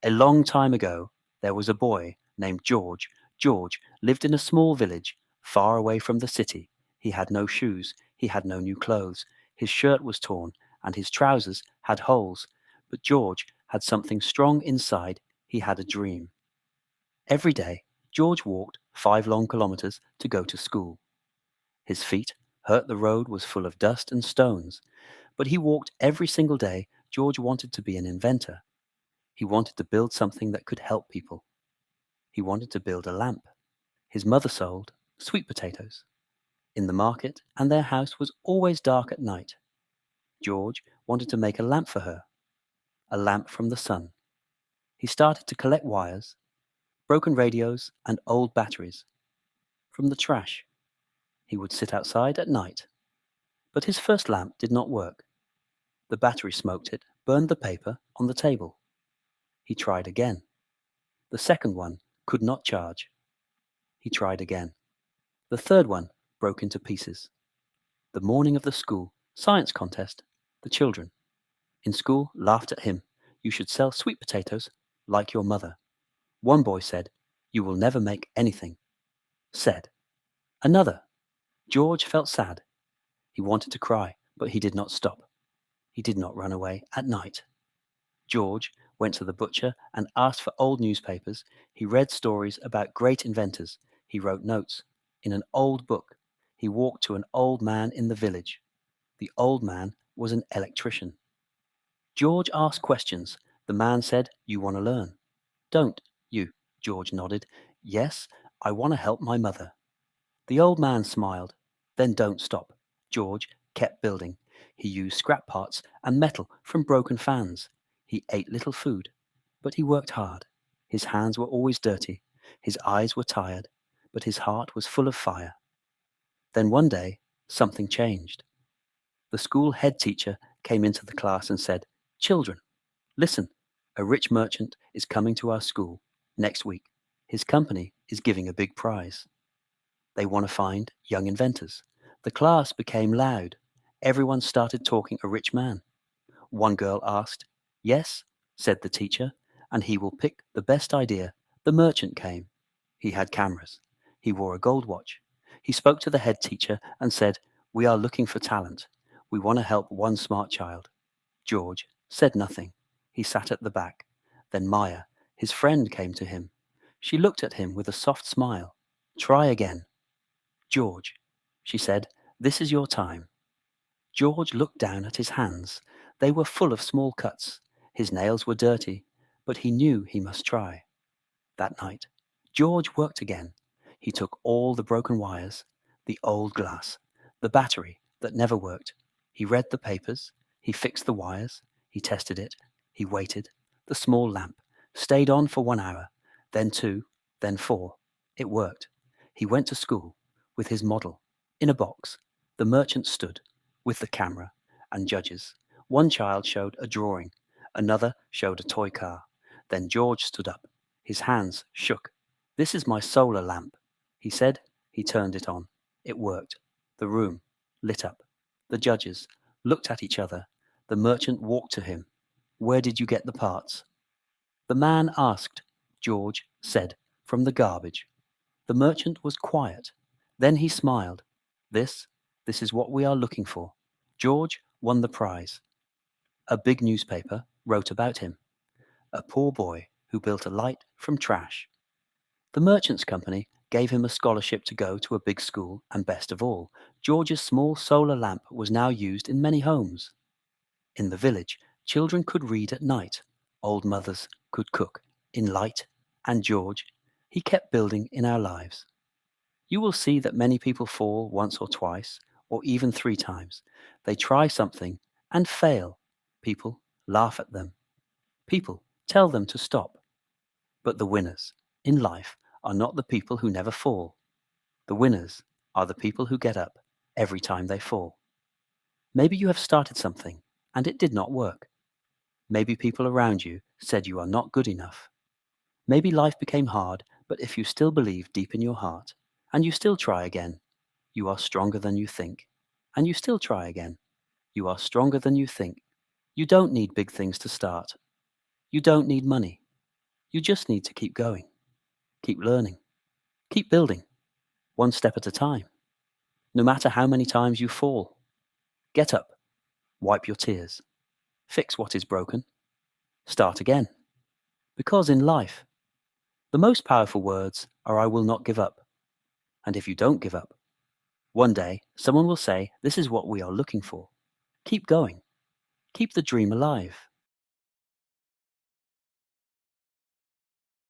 A long time ago, there was a boy named George. George lived in a small village far away from the city. He had no shoes, he had no new clothes, his shirt was torn, and his trousers had holes. But George had something strong inside. He had a dream. Every day, George walked 5 long kilometers to go to school. His feet hurt, the road was full of dust and stones. But he walked every single day. George wanted to be an inventor. He wanted to build something that could help people. He wanted to build a lamp. His mother sold sweet potatoes in the market, and their house was always dark at night. George wanted to make a lamp for her, a lamp from the sun. He started to collect wires, broken radios, and old batteries from the trash. He would sit outside at night. But his first lamp did not work. The battery smoked it, burned the paper on the table. He tried again. The second one could not charge. He tried again. The third one broke into pieces. The morning of the school science contest, the children in school laughed at him. You should sell sweet potatoes like your mother. One boy said, you will never make anything. Said another. George felt sad. He wanted to cry, but he did not stop. He did not run away at night. George went to the butcher and asked for old newspapers. He read stories about great inventors. He wrote notes in an old book. He walked to an old man in the village. The old man was an electrician. George asked questions. The man said, you want to learn. Don't you? George nodded. Yes, I want to help my mother. The old man smiled. Then don't stop. George kept building. He used scrap parts and metal from broken fans. He ate little food, but he worked hard. His hands were always dirty. His eyes were tired, but his heart was full of fire. Then one day, something changed. The school head teacher came into the class and said, children, listen, a rich merchant is coming to our school next week. His company is giving a big prize. They want to find young inventors. The class became loud. Everyone started talking a rich man. One girl asked, yes, said the teacher, and he will pick the best idea. The merchant came. He had cameras. He wore a gold watch. He spoke to the head teacher and said, we are looking for talent. We want to help one smart child. George said nothing. He sat at the back. Then Maya, his friend, came to him. She looked at him with a soft smile. Try again. George, she said, this is your time. George looked down at his hands. They were full of small cuts. His nails were dirty, but he knew he must try. That night, George worked again. He took all the broken wires, the old glass, the battery that never worked. He read the papers. He fixed the wires. He tested it. He waited. The small lamp stayed on for 1 hour, then 2, then 4. It worked. He went to school with his model in a box. The merchant stood with the camera and judges. One child showed a drawing. Another showed a toy car. Then George stood up. His hands shook. This is my solar lamp, he said. He turned it on. It worked. The room lit up. The judges looked at each other. The merchant walked to him. Where did you get the parts? The man asked. George said, from the garbage. The merchant was quiet. Then he smiled. This is what we are looking for. George won the prize. A big newspaper wrote about him. A poor boy who built a light from trash. The merchant's company gave him a scholarship to go to a big school, and best of all, George's small solar lamp was now used in many homes. In the village, children could read at night. Old mothers could cook in light, and George, he kept building in our lives. You will see that many people fall once or twice, or even 3 times. They try something and fail. People laugh at them. People tell them to stop. But the winners in life are not the people who never fall. The winners are the people who get up every time they fall. Maybe you have started something and it did not work. Maybe people around you said you are not good enough. Maybe life became hard, but if you still believe deep in your heart, and you still try again, you are stronger than you think. And you still try again, you are stronger than you think. You don't need big things to start. You don't need money. You just need to keep going, keep learning, keep building, one step at a time. No matter how many times you fall, get up, wipe your tears, fix what is broken, start again. Because in life, the most powerful words are "I will not give up." And if you don't give up, one day someone will say, "This is what we are looking for." Keep going. Keep the dream alive.